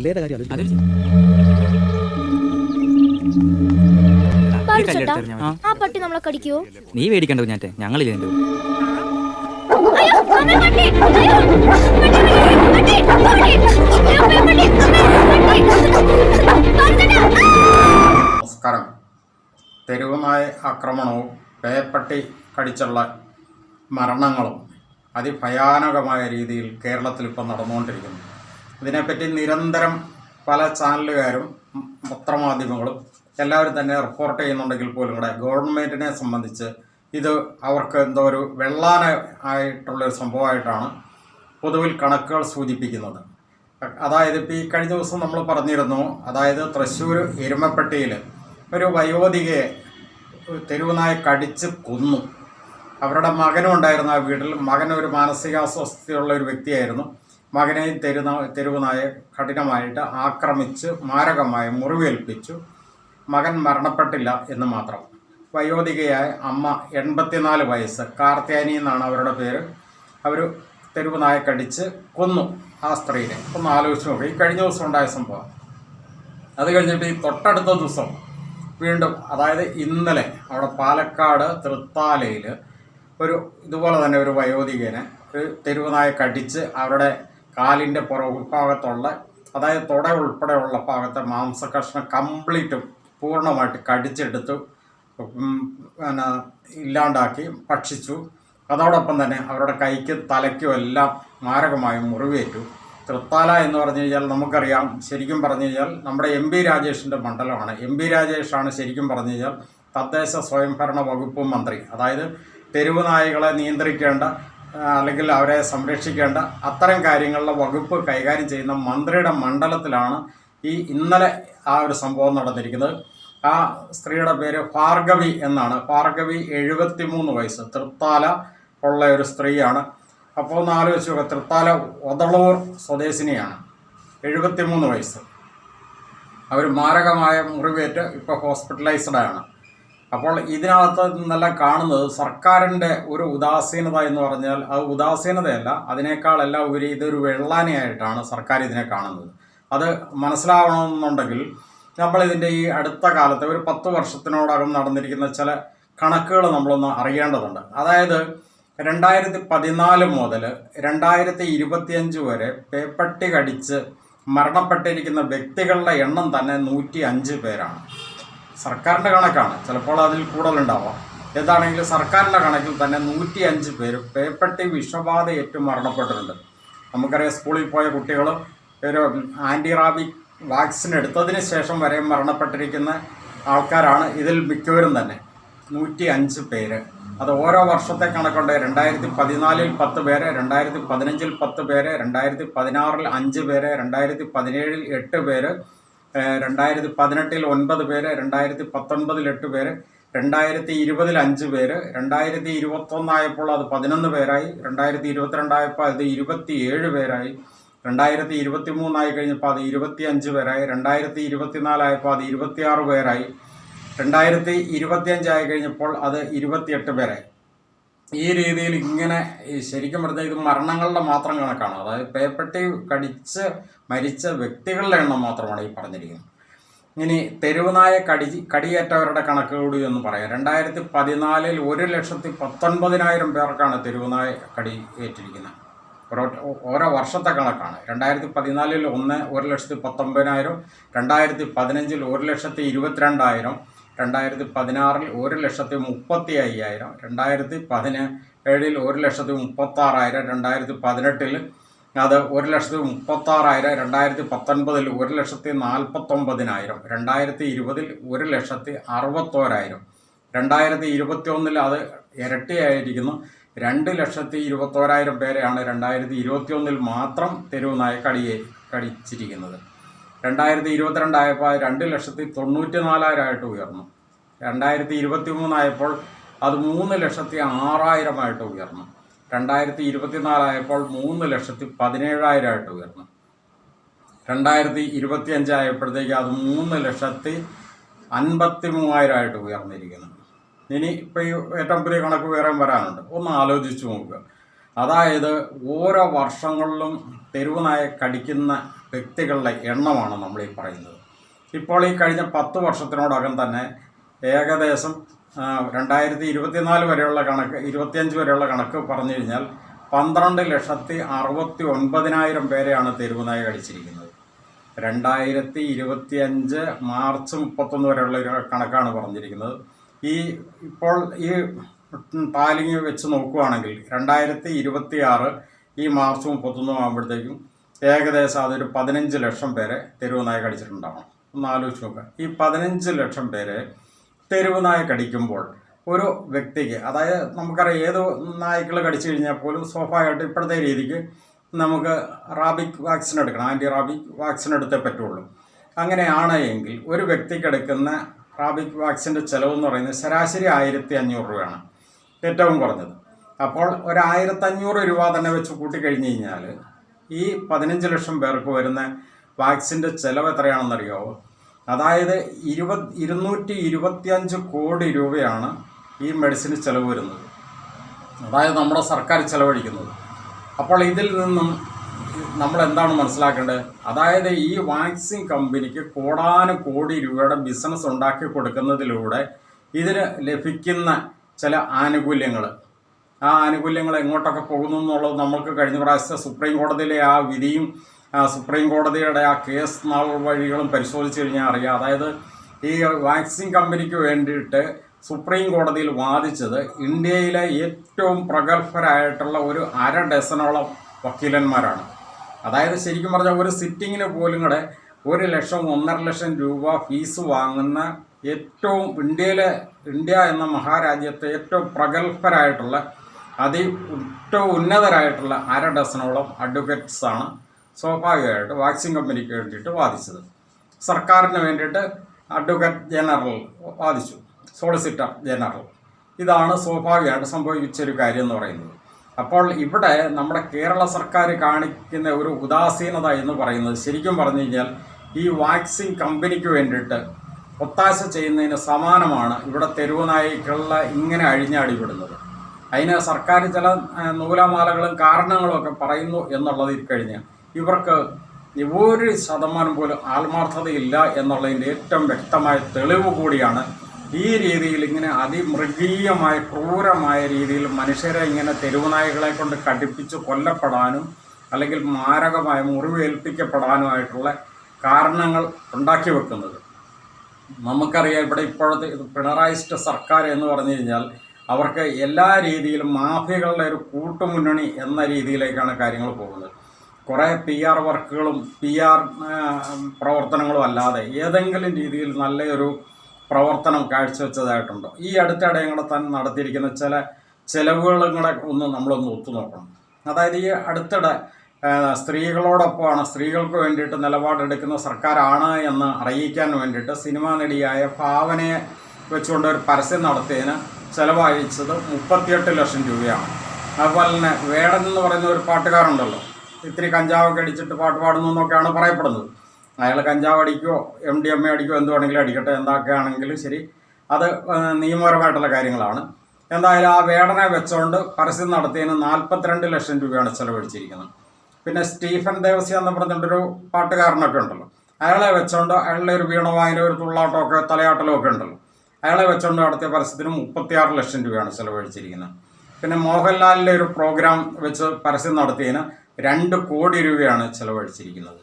പിള്ളേരുടെ കാര്യം ആ പട്ടി നമ്മളെ കടിക്കുവോ? നീ മേടിക്കണ്ടോ ഞാറ്റെ ഞങ്ങളില്ലേ നമസ്കാരം. തെരുവുനായ ആക്രമണവും പേപ്പട്ടി കടിച്ചുള്ള മരണങ്ങളും അതിഭയാനകമായ രീതിയിൽ കേരളത്തിൽ ഇപ്പോൾ നടന്നുകൊണ്ടിരിക്കുന്നു. ഇതിനെപ്പറ്റി നിരന്തരം പല ചാനലുകാരും പത്രമാധ്യമങ്ങളും എല്ലാവരും തന്നെ റിപ്പോർട്ട് ചെയ്യുന്നുണ്ടെങ്കിൽ പോലും കൂടെ ഗവൺമെൻറ്റിനെ സംബന്ധിച്ച് ഇത് അവർക്ക് എന്തോ ഒരു വെള്ളാന ആയിട്ടുള്ളൊരു സംഭവമായിട്ടാണ് പൊതുവിൽ കണക്കുകൾ സൂചിപ്പിക്കുന്നത്. അതായത് ഇപ്പോൾ ഈ കഴിഞ്ഞ ദിവസം നമ്മൾ പറഞ്ഞിരുന്നു, അതായത് തൃശ്ശൂർ എരുമപ്പെട്ടിയിൽ ഒരു വയോധികയെ തെരുവുനായ കടിച്ച് കൊന്നു. അവരുടെ മകനും ഉണ്ടായിരുന്ന ആ വീട്ടിൽ. മകൻ ഒരു മാനസികാസ്വസ്ഥയുള്ള ഒരു വ്യക്തിയായിരുന്നു. മകനെയും തെരുവുനായ കഠിനമായിട്ട് ആക്രമിച്ച് മാരകമായി മുറിവേൽപ്പിച്ചു. മകൻ മരണപ്പെട്ടില്ല എന്ന് മാത്രം. വയോധികയായ അമ്മ 84 വയസ്സ്, കാർത്യാനി എന്നാണ് അവരുടെ പേര്. അവർ തെരുവുനായ കടിച്ച് കൊന്നു ആ സ്ത്രീനെ. ഒന്ന് ആലോചിച്ച് നോക്കി, ഈ കഴിഞ്ഞ ദിവസം ഉണ്ടായ സംഭവം. അത് കഴിഞ്ഞിട്ട് ഈ തൊട്ടടുത്ത ദിവസം വീണ്ടും, അതായത് ഇന്നലെ അവിടെ പാലക്കാട് തൃത്താലയിൽ ഒരു ഇതുപോലെ തന്നെ ഒരു വയോധികനെ ഒരു തെരുവുനായ കടിച്ച് അവരുടെ കാലിൻ്റെ പുറകുഭാഗത്തുള്ള, അതായത് തുട ഉൾപ്പെടെയുള്ള ഭാഗത്തെ മാംസകഷ്ണം കംപ്ലീറ്റും പൂർണ്ണമായിട്ട് കടിച്ചെടുത്തു, ഇല്ലാണ്ടാക്കി ഭക്ഷിച്ചു. അതോടൊപ്പം തന്നെ അവരുടെ കൈക്കും തലയ്ക്കും എല്ലാം മാരകമായി മുറിവേറ്റു. തൃത്താല എന്ന് പറഞ്ഞു കഴിഞ്ഞാൽ നമുക്കറിയാം, ശരിക്കും പറഞ്ഞു കഴിഞ്ഞാൽ നമ്മുടെ MP രാജേഷിൻ്റെ മണ്ഡലമാണ്. MP രാജേഷാണ് ശരിക്കും പറഞ്ഞു കഴിഞ്ഞാൽ തദ്ദേശ സ്വയംഭരണ വകുപ്പ് മന്ത്രി. അതായത് തെരുവുനായകളെ നിയന്ത്രിക്കേണ്ട അല്ലെങ്കിൽ അവരെ സംരക്ഷിക്കേണ്ട അത്തരം കാര്യങ്ങളിലെ വകുപ്പ് കൈകാര്യം ചെയ്യുന്ന മന്ത്രിയുടെ മണ്ഡലത്തിലാണ് ഈ ഇന്നലെ ആ ഒരു സംഭവം നടന്നിരിക്കുന്നത്. ആ സ്ത്രീയുടെ പേര് ഭാർഗവി എന്നാണ്. ഭാർഗവി 73 വയസ്സ്, തൃത്താല ഉള്ള ഒരു സ്ത്രീയാണ്. അപ്പോൾ ഒന്ന് ആലോചിച്ച് നോക്കുക, തൃത്താല ഒതളൂർ സ്വദേശിനിയാണ്, 73 വയസ്സ്. അവർ മാരകമായ മുറിവേറ്റ് ഇപ്പോൾ ഹോസ്പിറ്റലൈസ്ഡാണ്. അപ്പോൾ ഇതിനകത്ത് നിന്നെല്ലാം കാണുന്നത് സർക്കാരിൻ്റെ ഒരു ഉദാസീനത എന്ന് പറഞ്ഞാൽ അത് ഉദാസീനതയല്ല, അതിനേക്കാളെല്ലാം ഉപരി ഇതൊരു വെള്ളാനയായിട്ടാണ് സർക്കാർ ഇതിനെ കാണുന്നത്. അത് മനസ്സിലാവണമെന്നുണ്ടെങ്കിൽ നമ്മളിതിൻ്റെ ഈ അടുത്ത കാലത്ത് ഒരു 10 വർഷത്തിനോടകം നടന്നിരിക്കുന്ന ചില കണക്കുകൾ നമ്മളൊന്ന് അറിയേണ്ടതുണ്ട്. അതായത് 2014 മുതൽ 2025 വരെ പേപ്പട്ടി കടിച്ച് മരണപ്പെട്ടിരിക്കുന്ന വ്യക്തികളുടെ എണ്ണം തന്നെ 105 പേരാണ്. സർക്കാരിൻ്റെ കണക്കാണ്, ചിലപ്പോൾ അതിൽ കൂടുതലുണ്ടാവാം. എന്താണെങ്കിലും സർക്കാരിൻ്റെ കണക്കിൽ തന്നെ 105 പേര് പേപ്പട്ടി വിഷബാധ ഏറ്റു മരണപ്പെട്ടിട്ടുണ്ട്. നമുക്കറിയാം, സ്കൂളിൽ പോയ കുട്ടികൾ ഒരു ആൻറ്റി റാബിക് വാക്സിൻ എടുത്തതിന് ശേഷം വരെ മരണപ്പെട്ടിരിക്കുന്ന ആൾക്കാരാണ് ഇതിൽ മിക്കവരും തന്നെ. 105 പേര്. അത് ഓരോ വർഷത്തെ കണക്കുണ്ട്. 2014 10 പേര്, 2015 10 പേര്, 2016 5 പേര്, 2017 8 പേര്, 2018 9 പേര്, 2019 8 പേര്, 2020 5 പേര്, 2021 ആയപ്പോൾ അത് 11 പേരായി, 2022 ആയപ്പോൾ അത് 27 പേരായി, 2023 ആയി കഴിഞ്ഞപ്പോൾ അത് 25 പേരായി, 2024 ആയപ്പോൾ അത് 26 പേരായി, 2025 ആയി കഴിഞ്ഞപ്പോൾ അത് 28 പേരായി. ഈ രീതിയിൽ ഇങ്ങനെ ശരിക്കും പറഞ്ഞാൽ ഇത് മരണങ്ങളുടെ മാത്രം കണക്കാണ്. അതായത് പേപ്പട്ടി കടിച്ച് മരിച്ച വ്യക്തികളുടെ എണ്ണം മാത്രമാണ് ഈ പറഞ്ഞിരിക്കുന്നത്. ഇനി തെരുവുനായ കടിയേറ്റവരുടെ കണക്ക് കൂടി ഒന്ന് പറയാം. 2014 1,19,000 പേർക്കാണ് തെരുവുനായ കടി ഏറ്റിരിക്കുന്നത്. ഓരോ വർഷത്തെ കണക്കാണ്. 2014 1,19,000, 2015 1,22,000, 2016 1,35,000, 2017 1,36,000, 2018 അത് 1,36,000, 2019 1,49,000, 2020 1,61,000, 2021 അത് ഇരട്ടിയായിരിക്കുന്നു. 2,21,000 പേരെയാണ് 2021 മാത്രം തെരുവുനായ കടിച്ചിരിക്കുന്നത്. 2022 ആയപ്പോൾ 2,94,000 ആയിട്ട് ഉയർന്നു. 2023 ആയപ്പോൾ അത് 3,06,000 ആയിട്ട് ഉയർന്നു. 2024 ആയപ്പോൾ 3,17,000 ആയിട്ട് ഉയർന്നു. 2025 ആയപ്പോഴത്തേക്ക് അത് 3,53,000 ആയിട്ട് ഉയർന്നിരിക്കുന്നു. ഇനി ഇപ്പോൾ ഈ ഏറ്റവും പുതിയ കണക്ക് വേറെ വരാനുണ്ട്. ഒന്ന് ആലോചിച്ച് നോക്കുക. അതായത് ഓരോ വർഷങ്ങളിലും തെരുവുനായ കടിക്കുന്ന വ്യക്തികളുടെ എണ്ണമാണ് നമ്മൾ ഈ പറയുന്നത്. ഇപ്പോൾ ഈ കഴിഞ്ഞ 10 വർഷത്തിനോടകം തന്നെ ഏകദേശം 2024 വരെയുള്ള കണക്ക്, 25 വരെയുള്ള കണക്ക് പറഞ്ഞു കഴിഞ്ഞാൽ 12,69,000 പേരെയാണ് തെരുവുനായ കടിച്ചിരിക്കുന്നത്. 2025 മാർച്ച് 31 വരെയുള്ള ഒരു കണക്കാണ് പറഞ്ഞിരിക്കുന്നത്. ഇപ്പോൾ ഈ ടാലിങ് വെച്ച് നോക്കുകയാണെങ്കിൽ 2026 ഈ മാർച്ച് 31 ആകുമ്പോഴത്തേക്കും ഏകദേശം അതൊരു 15 ലക്ഷം പേരെ തെരുവുനായ കടിച്ചിട്ടുണ്ടാവണം. ഒന്ന് ആലോചിച്ച് നോക്കുക. ഈ 15 ലക്ഷം പേരെ തെരുവുനായ കടിക്കുമ്പോൾ ഒരു വ്യക്തിക്ക്, അതായത് നമുക്കറിയാം ഏത് നായ്ക്കൾ കടിച്ചു കഴിഞ്ഞാൽ പോലും സ്വാഭാവികമായിട്ട് ഇപ്പോഴത്തെ രീതിക്ക് നമുക്ക് റാബിക് വാക്സിൻ എടുക്കണം, ആൻറ്റി റാബിക് വാക്സിൻ എടുത്തേ പറ്റുള്ളൂ. അങ്ങനെയാണ് എങ്കിൽ ഒരു വ്യക്തിക്ക് എടുക്കുന്ന റാബിക് വാക്സിൻ്റെ ചിലവെന്ന് പറയുന്നത് ശരാശരി 1,500 രൂപയാണ് ഏറ്റവും കുറഞ്ഞത്. അപ്പോൾ ഒരു 1,500 രൂപ തന്നെ വെച്ച് കൂട്ടിക്കഴിഞ്ഞ് കഴിഞ്ഞാൽ ഈ 15 ലക്ഷം പേർക്ക് വരുന്ന വാക്സിൻ്റെ ചിലവ് എത്രയാണെന്നറിയാമോ? അതായത് 225 കോടി രൂപയാണ് ഈ മെഡിസിന് ചിലവ് വരുന്നത്, അതായത് നമ്മുടെ സർക്കാർ ചിലവഴിക്കുന്നത്. അപ്പോൾ ഇതിൽ നിന്നും നമ്മൾ എന്താണ് മനസ്സിലാക്കേണ്ടത്? അതായത് ഈ വാക്സിൻ കമ്പനിക്ക് കോടാനുകോടി രൂപയുടെ ബിസിനസ് ഉണ്ടാക്കി കൊടുക്കുന്നതിലൂടെ ഇതിന് ലഭിക്കുന്ന ചില ആനുകൂല്യങ്ങൾ, ആ ആനുകൂല്യങ്ങൾ എങ്ങോട്ടൊക്കെ പോകുന്നു എന്നുള്ളത് നമുക്ക് കഴിഞ്ഞ പ്രാവശ്യത്തെ സുപ്രീം കോടതിയിലെ ആ വിധിയും സുപ്രീം കോടതിയുടെ ആ കേസ് നാൾ വഴികളും പരിശോധിച്ച് കഴിഞ്ഞാൽ അറിയാം. അതായത് ഈ വാക്സിൻ കമ്പനിക്ക് വേണ്ടിയിട്ട് സുപ്രീം കോടതിയിൽ വാദിച്ചത് ഇന്ത്യയിലെ ഏറ്റവും പ്രഗത്ഭരായിട്ടുള്ള ഒരു 1/2 ഡസനോളം വക്കീലന്മാരാണ്. അതായത് ശരിക്കും പറഞ്ഞാൽ ഒരു സിറ്റിങ്ങിന് പോലും കൂടെ 1 ലക്ഷം 1.5 ലക്ഷം രൂപ ഫീസ് വാങ്ങുന്ന ഇന്ത്യ എന്ന മഹാരാജ്യത്തെ ഏറ്റവും പ്രഗത്ഭരായിട്ടുള്ള ഏറ്റവും ഉന്നതരായിട്ടുള്ള 1/2 ഡസനോളം അഡ്വക്കേറ്റ്സാണ് സ്വാഭാവികമായിട്ട് വാക്സിൻ കമ്പനിക്ക് വേണ്ടിയിട്ട് വാദിച്ചത്. സർക്കാരിന് വേണ്ടിയിട്ട് അഡ്വക്കേറ്റ് ജനറൽ വാദിച്ചു, സോളിസിറ്റർ ജനറൽ. ഇതാണ് സ്വാഭാവികമായിട്ട് സംഭവിച്ചൊരു കാര്യം എന്ന് പറയുന്നത്. അപ്പോൾ ഇവിടെ നമ്മുടെ കേരള സർക്കാർ കാണിക്കുന്ന ഒരു ഉദാസീനത എന്ന് പറയുന്നത് ശരിക്കും പറഞ്ഞു കഴിഞ്ഞാൽ ഈ വാക്സിൻ കമ്പനിക്ക് വേണ്ടിയിട്ട് ഒത്താശ ചെയ്യുന്നതിന് സമാനമാണ് ഇവിടെ തെരുവുനായ്ക്കളിൽ ഇങ്ങനെ അഴിഞ്ഞാടിവിടുന്നത്. അതിന് സർക്കാർ ചില നൂലാമാലകളും കാരണങ്ങളും ഒക്കെ പറയുന്നു എന്നുള്ളതിൽ കഴിഞ്ഞ് ഇവർക്ക് 1% പോലും ആത്മാർത്ഥതയില്ല എന്നുള്ളതിൻ്റെ ഏറ്റവും വ്യക്തമായ തെളിവ് കൂടിയാണ് ഈ രീതിയിൽ ഇങ്ങനെ അതിമൃഗീയമായ ക്രൂരമായ രീതിയിൽ മനുഷ്യരെ ഇങ്ങനെ തെരുവുനായകളെ കൊണ്ട് കടിപ്പിച്ച് കൊല്ലപ്പെടാനും അല്ലെങ്കിൽ മാരകമായ മുറിവേൽപ്പിക്കപ്പെടാനുമായിട്ടുള്ള കാരണങ്ങൾ ഉണ്ടാക്കി വെക്കുന്നത്. നമുക്കറിയാം ഇവിടെ ഇപ്പോഴത്തെ പിണറായി സർക്കാർ എന്ന് പറഞ്ഞു കഴിഞ്ഞാൽ അവർക്ക് എല്ലാ രീതിയിലും മാഫിയകളുടെ ഒരു കൂട്ടുമുന്നണി എന്ന രീതിയിലേക്കാണ് കാര്യങ്ങൾ പോകുന്നത്. കുറേ PR വർക്കുകളും PR പ്രവർത്തനങ്ങളും അല്ലാതെ ഏതെങ്കിലും രീതിയിൽ നല്ലൊരു പ്രവർത്തനം കാഴ്ചവെച്ചതായിട്ടുണ്ടോ? ഈ അടുത്തിടെ കൂടെ തന്നെ നടത്തിയിരിക്കുന്ന ചില ചിലവുകളും കൂടെ നമ്മളൊന്ന് ഒത്തുനോക്കണം. അതായത് ഈ അടുത്തിടെ സ്ത്രീകളോടൊപ്പമാണ്, സ്ത്രീകൾക്ക് വേണ്ടിയിട്ട് നിലപാടെടുക്കുന്ന സർക്കാരാണ് എന്ന് അറിയിക്കാൻ വേണ്ടിയിട്ട് സിനിമാ നടിയായ ഭാവനയെ വെച്ചുകൊണ്ട് ഒരു പരസ്യം നടത്തിയതിന് ചിലവഴിച്ചത് 38 ലക്ഷം രൂപയാണ്. അതുപോലെ തന്നെ വേടൻ എന്ന് പറയുന്ന ഒരു പാട്ടുകാരുണ്ടല്ലോ, ഇത്തിരി കഞ്ചാവൊക്കെ അടിച്ചിട്ട് പാട്ട് പാടുന്നു എന്നൊക്കെയാണ് പറയപ്പെടുന്നത്. അയാൾ കഞ്ചാവ് അടിക്കുകയോ MDMA അടിക്കുകയോ എന്ത് വേണമെങ്കിലും അടിക്കട്ടെ, എന്തൊക്കെയാണെങ്കിലും ശരി, അത് നിയമപരമായിട്ടുള്ള കാര്യങ്ങളാണ്. എന്തായാലും ആ വേടനെ വെച്ചുകൊണ്ട് പരസ്യം നടത്തിയതിന് 42 ലക്ഷം രൂപയാണ് ചിലവഴിച്ചിരിക്കുന്നത്. പിന്നെ സ്റ്റീഫൻ ദേവസ്യ എന്ന് പറഞ്ഞിട്ടൊരു പാട്ടുകാരനൊക്കെ ഉണ്ടല്ലോ, അയാളെ വെച്ചുകൊണ്ട് അയാളുടെ ഒരു വീണവായന ഒരു തുള്ളാട്ടമൊക്കെ തലയാട്ടലൊക്കെ ഉണ്ടല്ലോ, അയാളെ വെച്ചുകൊണ്ട് നടത്തിയ പരസ്യത്തിന് 36 ലക്ഷം രൂപയാണ് ചിലവഴിച്ചിരിക്കുന്നത്. പിന്നെ മോഹൻലാലിൻ്റെ ഒരു പ്രോഗ്രാം വെച്ച് പരസ്യം നടത്തിയതിന് 2 കോടി രൂപയാണ് ചിലവഴിച്ചിരിക്കുന്നത്.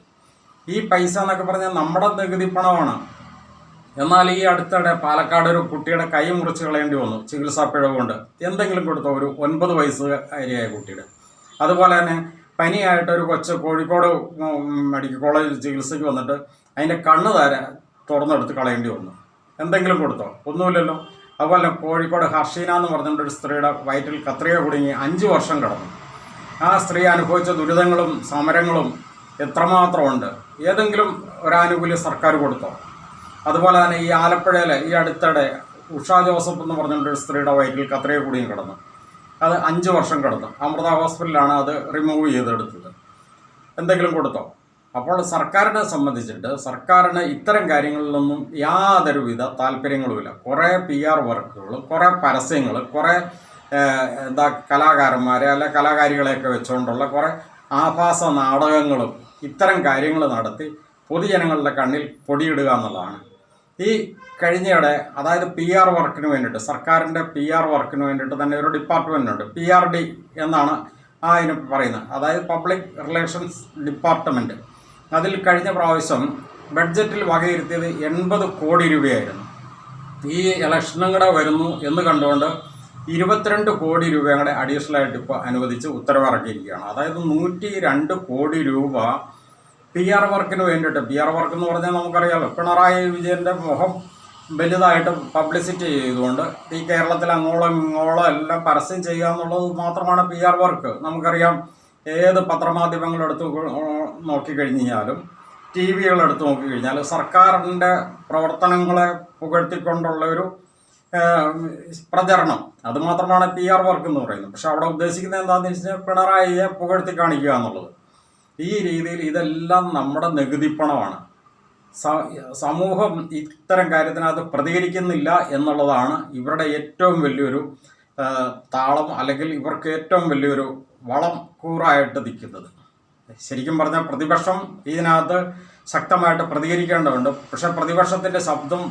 ഈ പൈസ എന്നൊക്കെ പറഞ്ഞാൽ നമ്മുടെ നികുതി പണമാണ്. എന്നാൽ ഈ അടുത്തിടെ പാലക്കാട് ഒരു കുട്ടിയുടെ കൈ മുറിച്ച് കളയേണ്ടി വന്നു ചികിത്സാ പിഴവ് കൊണ്ട്. എന്തെങ്കിലും കൊടുത്തോ? ഒരു 9 വയസ്സുകാരിയായ കുട്ടിയുടെ. അതുപോലെ തന്നെ പനിയായിട്ട് ഒരു കൊച്ച് കോഴിക്കോട് മെഡിക്കൽ കോളേജിൽ ചികിത്സയ്ക്ക് വന്നിട്ട് അതിൻ്റെ കണ്ണ് തുറന്നെടുത്ത് കളയേണ്ടി വന്നു. എന്തെങ്കിലും കൊടുത്തോ? ഒന്നുമില്ലല്ലോ. അതുപോലെ കോഴിക്കോട് ഹർഷീന എന്ന് പറഞ്ഞിട്ടൊരു സ്ത്രീയുടെ വയറ്റിൽ കത്രിക കുടുങ്ങി 5 വർഷം കിടന്നു. ആ സ്ത്രീ അനുഭവിച്ച ദുരിതങ്ങളും സമരങ്ങളും എത്രമാത്രമുണ്ട്. ഏതെങ്കിലും ഒരാനുകൂല്യം സർക്കാർ കൊടുത്തോ? അതുപോലെ തന്നെ ഈ ആലപ്പുഴയിലെ ഈ അടുത്തിടെ ഉഷ ജോസഫ് എന്ന് പറഞ്ഞിട്ടൊരു സ്ത്രീയുടെ വയറ്റിൽ കത്രിക കുടുങ്ങി കിടന്നു. അത് 5 വർഷം കിടന്നു. അമൃത ഹോസ്പിറ്റലിലാണ് അത് റിമൂവ് ചെയ്തെടുത്തത്. എന്തെങ്കിലും കൊടുത്തോ? അപ്പോൾ സർക്കാരിനെ സംബന്ധിച്ചിട്ട് സർക്കാരിന് ഇത്തരം കാര്യങ്ങളിലൊന്നും യാതൊരുവിധ താല്പര്യങ്ങളുമില്ല. കുറേ PR വർക്കുകളും കുറേ പരസ്യങ്ങൾ, കുറേ കലാകാരന്മാരെ അല്ല കലാകാരികളെയൊക്കെ വെച്ചുകൊണ്ടുള്ള കുറേ ആഭാസ നാടകങ്ങളും ഇത്തരം കാര്യങ്ങൾ നടത്തി പൊതുജനങ്ങളുടെ കണ്ണിൽ പൊടിയിടുക എന്നുള്ളതാണ്. ഈ കഴിഞ്ഞയുടെ അതായത് PR വർക്കിന് വേണ്ടിയിട്ട്, സർക്കാരിൻ്റെ PR വർക്കിന് വേണ്ടിയിട്ട് തന്നെ ഒരു ഡിപ്പാർട്ട്മെൻ്റ് ഉണ്ട്. PRD എന്നാണ് അതിന് പറയുന്നത്, അതായത് പബ്ലിക് റിലേഷൻസ് ഡിപ്പാർട്ട്മെൻറ്റ്. അതിൽ കഴിഞ്ഞ പ്രാവശ്യം ബഡ്ജറ്റിൽ വകയിരുത്തിയത് 80 കോടി രൂപയായിരുന്നു. ഈ ഇലക്ഷനും കൂടെ വരുന്നു എന്ന് കണ്ടുകൊണ്ട് 22 കോടി രൂപയും കൂടെ അഡീഷണലായിട്ട് ഇപ്പോൾ അനുവദിച്ച് ഉത്തരവിറക്കിയിരിക്കുകയാണ്. അതായത് 102 കോടി രൂപ PR വർക്കിന് വേണ്ടിയിട്ട്. PR വർക്ക് എന്ന് പറഞ്ഞാൽ നമുക്കറിയാമല്ലോ, പിണറായി വിജയൻ്റെ മുഖം വലുതായിട്ട് പബ്ലിസിറ്റി ചെയ്തുകൊണ്ട് ഈ കേരളത്തിൽ അങ്ങോളം ഇങ്ങോളം എല്ലാം പരസ്യം ചെയ്യുക എന്നുള്ളത് മാത്രമാണ് PR വർക്ക്. നമുക്കറിയാം, ഏത് പത്രമാധ്യമങ്ങളെടുത്ത് നോക്കിക്കഴിഞ്ഞാലും TV-കളെടുത്ത് നോക്കിക്കഴിഞ്ഞാൽ സർക്കാരിൻ്റെ പ്രവർത്തനങ്ങളെ പുകഴ്ത്തിക്കൊണ്ടുള്ള ഒരു പ്രചരണം, അതുമാത്രമാണ് PR വർക്ക് എന്ന് പറയുന്നത്. പക്ഷെ അവിടെ ഉദ്ദേശിക്കുന്നത് എന്താണെന്ന് വെച്ച് കഴിഞ്ഞാൽ പിണറായിയെ പുകഴ്ത്തി കാണിക്കുക എന്നുള്ളത്. ഈ രീതിയിൽ ഇതെല്ലാം നമ്മുടെ നികുതിപ്പണമാണ്. സമൂഹം ഇത്തരം കാര്യത്തിനകത്ത് പ്രതികരിക്കുന്നില്ല എന്നുള്ളതാണ് ഇവരുടെ ഏറ്റവും വലിയൊരു താളം, അല്ലെങ്കിൽ ഇവർക്ക് ഏറ്റവും വലിയൊരു വളം കൂറായിട്ട് നിൽക്കുന്നത്. ശരിക്കും പറഞ്ഞാൽ പ്രതിപക്ഷം ഇതിനകത്ത് ശക്തമായിട്ട് പ്രതികരിക്കേണ്ടതുണ്ട്. പക്ഷെ പ്രതിപക്ഷത്തിൻ്റെ ശബ്ദം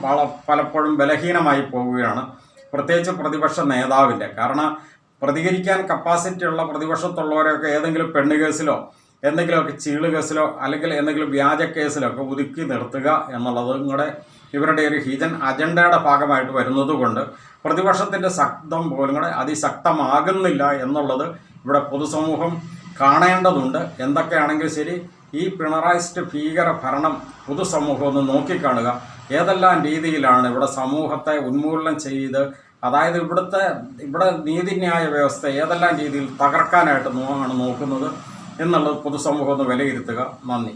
പലപ്പോഴും ബലഹീനമായി പോവുകയാണ്, പ്രത്യേകിച്ച് പ്രതിപക്ഷ നേതാവിൻ്റെ. കാരണം പ്രതികരിക്കാൻ കപ്പാസിറ്റി ഉള്ള പ്രതിപക്ഷത്തുള്ളവരെയൊക്കെ ഏതെങ്കിലും പെണ്ണ് കേസിലോ എന്തെങ്കിലുമൊക്കെ ചീള് കേസിലോ അല്ലെങ്കിൽ എന്തെങ്കിലും വ്യാജ കേസിലോ ഒക്കെ ഒതുക്കി നിർത്തുക എന്നുള്ളതും കൂടെ ഇവരുടെ ഒരു ഹിഡൻ അജണ്ടയുടെ ഭാഗമായിട്ട് വരുന്നത് കൊണ്ട് പ്രതിപക്ഷത്തിൻ്റെ ശബ്ദം പോലും കൂടെ അതിശക്തമാകുന്നില്ല എന്നുള്ളത് ഇവിടെ പൊതുസമൂഹം കാണേണ്ടതുണ്ട്. എന്തൊക്കെയാണെങ്കിലും ശരി, ഈ പിണറായിസ്റ്റ് ഭീകര ഭരണം പൊതുസമൂഹം ഒന്ന് നോക്കിക്കാണുക. ഏതെല്ലാം രീതിയിലാണ് ഇവിടെ സമൂഹത്തെ ഉന്മൂലനം ചെയ്ത്, അതായത് ഇവിടെ നീതിന്യായ വ്യവസ്ഥ ഏതെല്ലാം രീതിയിൽ തകർക്കാനായിട്ട് നോക്കുന്നത് എന്നുള്ളത് പൊതുസമൂഹം ഒന്ന് വിലയിരുത്തുക. നന്ദി.